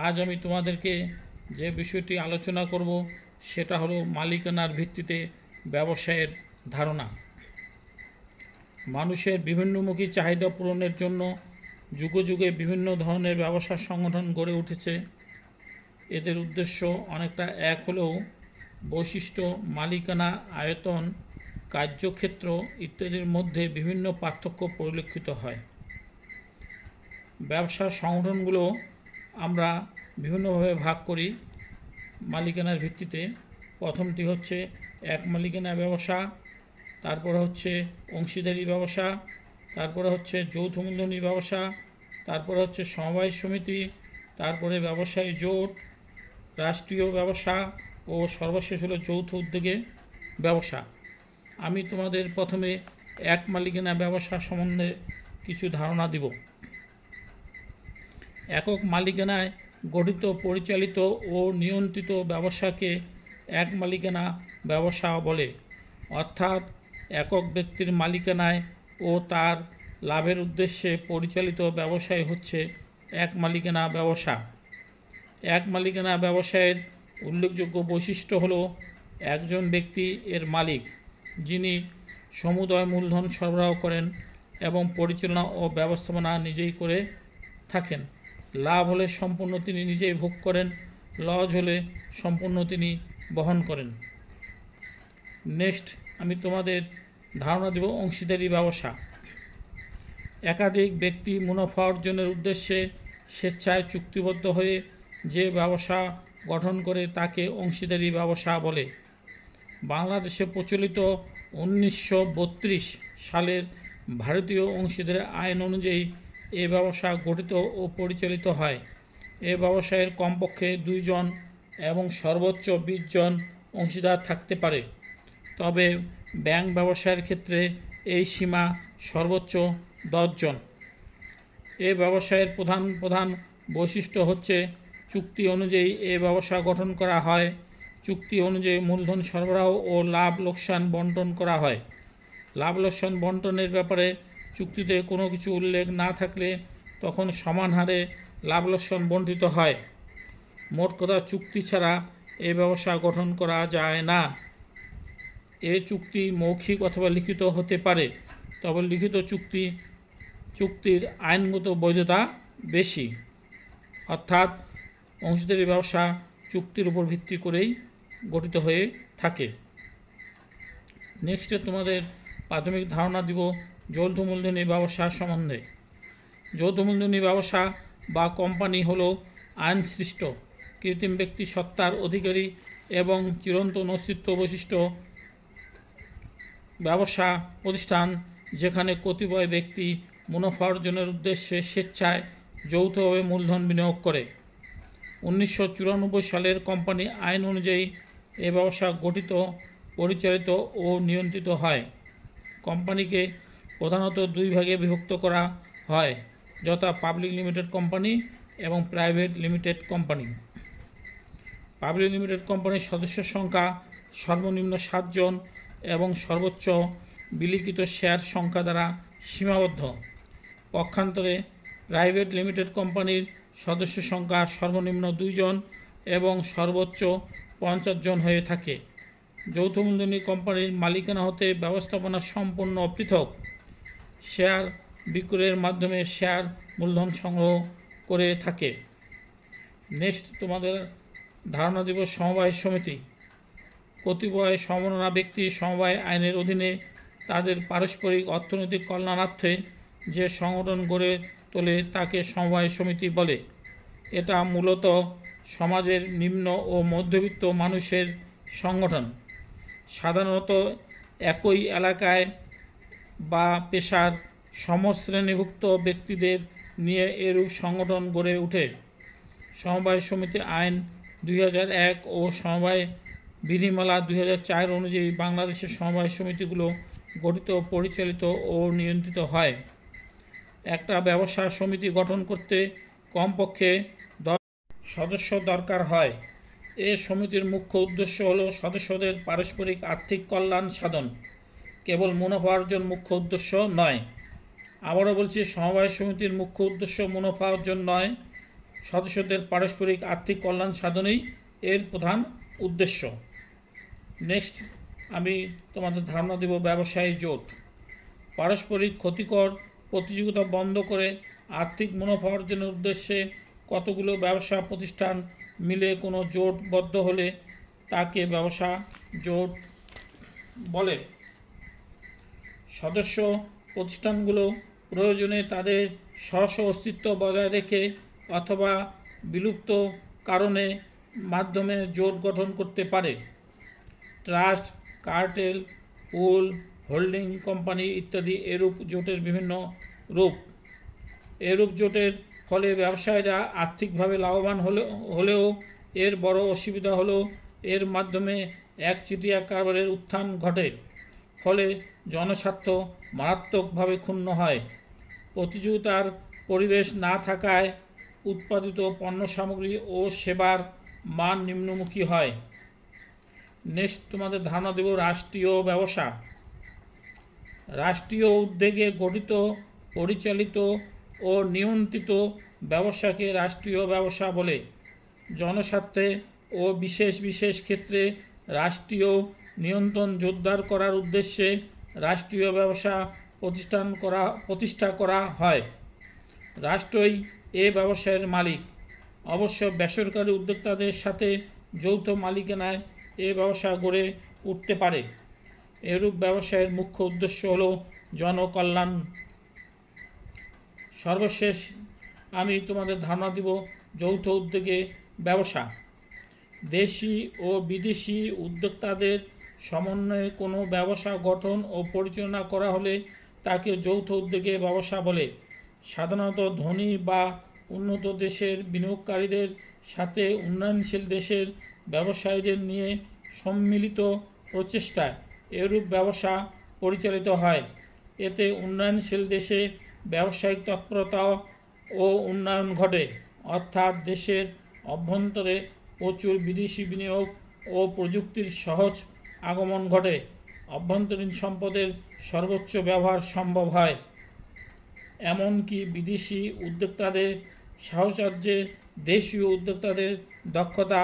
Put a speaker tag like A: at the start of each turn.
A: আজ আমি তোমাদেরকে যে বিষয়টি আলোচনা করব সেটা হলো মালিকানার ভিত্তিতে ব্যবসায়ের ধারণা। মানুষের বিভিন্নমুখী চাহিদা পূরণের জন্য যুগে যুগে বিভিন্ন ধরনের ব্যবসা সংগঠন গড়ে উঠেছে। এদের উদ্দেশ্য অনেকটা এক হলেও বৈশিষ্ট্য, মালিকানা, আয়তন, কার্যক্ষেত্র ইত্যাদির মধ্যে বিভিন্ন পার্থক্য পরিলক্ষিত হয়। ব্যবসার সংগঠনগুলো আমরা বিভিন্নভাবে ভাগ করি মালিকানার ভিত্তিতে। প্রথমটি হচ্ছে এক মালিকানা ব্যবসা, তারপরে হচ্ছে অংশীদারি ব্যবসা, তারপরে হচ্ছে যৌথ মূলধনী ব্যবসা, তারপরে হচ্ছে সমবায় সমিতি, তারপরে ব্যবসায়ী জোট, রাষ্ট্রীয় ব্যবসা ও সর্বশেষ হলো যৌথ উদ্যোগে ব্যবসা। আমি তোমাদের প্রথমে এক মালিকানা ব্যবসা সম্বন্ধে কিছু ধারণা দিব। একক মালিকানায় গঠিত, পরিচালিত ও নিয়ন্ত্রিত ব্যবসাকে এক মালিকানা ব্যবসা বলে। অর্থাৎ একক ব্যক্তির মালিকানায় ও তার লাভের উদ্দেশ্যে পরিচালিত ব্যবসায় হচ্ছে এক মালিকানা ব্যবসা। এক মালিকানা ব্যবসায়ের উল্লেখযোগ্য বৈশিষ্ট্য হল একজন ব্যক্তি এর মালিক, যিনি সমুদয় মূলধন সরবরাহ করেন এবং পরিচালনা ও ব্যবস্থাপনা নিজেই করে থাকেন। লাভ হলে সম্পূর্ণ তিনি নিজেই ভোগ করেন, লস হলে সম্পূর্ণ তিনি বহন করেন। নেক্সট আমি তোমাদের ধারণা দেব অংশীদারি ব্যবসা। একাধিক ব্যক্তি মুনাফা অর্জনের উদ্দেশ্যে স্বেচ্ছায় চুক্তিবদ্ধ হয়ে যে ব্যবসা গঠন করে তাকে অংশীদারি ব্যবসা বলে। বাংলাদেশে প্রচলিত 1932 সালের ভারতীয় অংশীদারি আইন অনুযায়ী এ ব্যবসা গঠিত ও পরিচালিত হয়। এ ব্যবসায়ের কমপক্ষে 2 জন এবং সর্বোচ্চ 20 জন অংশীদার থাকতে পারে। তবে ব্যাংক ব্যবসায়ের ক্ষেত্রে এই সীমা সর্বোচ্চ 10 জন। এ ব্যবসায়ের প্রধান বৈশিষ্ট্য হচ্ছে চুক্তি অনুযায়ী এ ব্যবসা গঠন করা হয়। চুক্তি অনুযায়ী মূলধন সরবরাহ ও লাভ লোকসান বণ্টন করা হয়। লাভ লোকসান বণ্টনের ব্যাপারে চুক্তিতে কোনো কিছু উল্লেখ না থাকলে তখন সমান হারে লাভ লোকসান বণ্টিত হয়। মোট কথা, চুক্তি ছাড়া এ ব্যবসা গঠন করা যায় না। এ চুক্তি মৌখিক অথবা লিখিত হতে পারে, তবে লিখিত চুক্তির আইনগত বৈধতা বেশি। অর্থাৎ অংশীদারি ব্যবসা চুক্তির উপর ভিত্তি করেই গঠিত হয়ে থাকে। নেক্সটে তোমাদের প্রাথমিক ধারণা দিব যৌথ মূলধনী ব্যবসা সম্বন্ধে। যৌথ মূলধনী ব্যবসা বা কোম্পানি হল আইন সৃষ্ট কৃত্রিম ব্যক্তি সত্তার অধিকারী এবং চিরন্তন অস্তিত্ব বৈশিষ্ট্য ব্যবসা প্রতিষ্ঠান, যেখানে কতিপয় ব্যক্তি মুনাফা অর্জনের উদ্দেশ্যে স্বেচ্ছায় যৌথভাবে মূলধন বিনিয়োগ করে। 1994 সালের কোম্পানি আইন অনুযায়ী এ ব্যবসা গঠিত, পরিচালিত ও নিয়ন্ত্রিত হয়। কোম্পানিকে প্রধানত 2 ভাগে বিভক্ত করা হয়, যথা পাবলিক লিমিটেড কোম্পানি এবং private limited company. Public limited কোম্পানির সদস্য সংখ্যা সর্বনিম্ন 7 জন এবং সর্বোচ্চ বিলিখিত শেয়ার সংখ্যা দ্বারা সীমাবদ্ধ। পক্ষান্তরে প্রাইভেট লিমিটেড কোম্পানির সদস্য সংখ্যা সর্বনিম্ন 2 জন এবং সর্বোচ্চ 50 জন হয়ে থাকে। যৌথ মূলধনী কোম্পানির মালিকানা হতে ব্যবস্থাপনা সম্পূর্ণ পৃথক। শেয়ার বিক্রয়ের মাধ্যমে শেয়ার মূলধন সংগ্রহ করে থাকে। নেক্সট তোমাদের ধারণা দেব সমবায় সমিতি। কতিপয় সমমনা ব্যক্তি সমবায় আইনের অধীনে তাদের পারস্পরিক অর্থনৈতিক কল্যাণার্থে যে সংগঠন গড়ে তোলে তাকে সমবায় সমিতি বলে। এটা মূলত সমাজের নিম্ন ও মধ্যবিত্ত মানুষের সংগঠন। সাধারণত একই এলাকায় বা পেশার সমশ্রেণীভুক্ত ব্যক্তিদের নিয়ে এরূপ সংগঠন গড়ে ওঠে। সমবায় সমিতি আইন 2001 ও সমবায় বিধিমালা 2004 অনুযায়ী বাংলাদেশের সমবায় সমিতিগুলো গঠিত, পরিচালিত ও নিয়ন্ত্রিত হয়। একটা ব্যবসা সমিতি গঠন করতে কমপক্ষে 10 সদস্য দরকার হয়। এ সমিতির মুখ্য উদ্দেশ্য হল সদস্যদের পারস্পরিক আর্থিক কল্যাণ সাধন, কেবল মুনাফা অর্জন মুখ্য উদ্দেশ্য নয়। আবারও বলছি, সমবায় সমিতির মুখ্য উদ্দেশ্য মুনাফা অর্জন নয়। সদস্যদের পারস্পরিক আর্থিক কল্যাণ সাধনই এর প্রধান উদ্দেশ্য। নেক্সট আমি তোমাদের ধারণা দেব ব্যবসায়ী জোট। পারস্পরিক ক্ষতিকর প্রতিযোগিতা বন্ধ করে আর্থিক মুনাফা অর্জনের উদ্দেশ্যে কতগুলো ব্যবসা প্রতিষ্ঠান মিলে কোনো জোটবদ্ধ হলে তাকে ব্যবসা জোট বলে। সদস্য প্রতিষ্ঠানগুলো প্রয়োজনে তাদের স্ব অস্তিত্ব বজায় রেখে অথবা বিলুপ্ত কারণে মাধ্যমে জোট গঠন করতে পারে। ট্রাস্ট, কার্টেল, পুল, হোল্ডিং কোম্পানি ইত্যাদি এরূপ জোটের বিভিন্ন রূপ। এরূপ জোটের ফলে ব্যবসায়ীরা আর্থিকভাবে লাভবান হলেও এর বড় অসুবিধা হলো এর মাধ্যমে একচেটিয়া কারবারের উত্থান ঘটে, ফলে জনস্বার্থ মারাত্মকভাবে ক্ষুণ্ণ হয়। প্রতিযোগিতার পরিবেশ না থাকায় উৎপাদিত পণ্য সামগ্রী ও সেবার মান নিম্নমুখী হয়। নেক্সট তোমাদের ধারণা দেব রাষ্ট্রীয় ব্যবসা। রাষ্ট্রীয় উদ্যোগে গঠিত, পরিচালিত ও নিয়ন্ত্রিত ব্যবসাকে রাষ্ট্রীয় ব্যবসা বলে। জনস্বার্থে ও বিশেষ বিশেষ ক্ষেত্রে রাষ্ট্রীয় নিয়ন্ত্রণ জোরদার করার উদ্দেশ্যে রাষ্ট্রীয় ব্যবসা প্রতিষ্ঠা করা হয়। রাষ্ট্রই এ ব্যবসায়ের মালিক। অবশ্য বেসরকারি উদ্যোক্তাদের সাথে যৌথ মালিকানায় এ ব্যবসা গড়ে উঠতে পারে। এরূপ ব্যবসায়ের মুখ্য উদ্দেশ্য হল জনকল্যাণ। সর্বশেষ আমি তোমাদের ধারণা দিব যৌথ উদ্যোগে ব্যবসা। দেশি ও বিদেশি উদ্যোক্তাদের সমন্বয়ে কোনো ব্যবসা গঠন ও পরিচালনা করা হলে তাকে যৌথ উদ্যোগে ব্যবসা বলে। সাধারণত ধনী বা উন্নত দেশের বিনিয়োগকারীদের সাথে উন্নয়নশীল দেশের ব্যবসায়ীদের নিয়ে সম্মিলিত প্রচেষ্টায় এরূপ ব্যবসা পরিচালিত হয়। এতে উন্নয়নশীল দেশে ব্যবসায়িক তৎপরতা ও উন্নয়ন ঘটে, অর্থাৎ দেশের অভ্যন্তরে প্রচুর বিদেশি বিনিয়োগ ও প্রযুক্তির সহজ আগমন ঘটে, অভ্যন্তরীণ সম্পদের সর্বোচ্চ ব্যবহার সম্ভব হয়। এমনকি বিদেশি উদ্যোক্তাদের সাহচর্যে দেশীয় উদ্যোক্তাদের দক্ষতা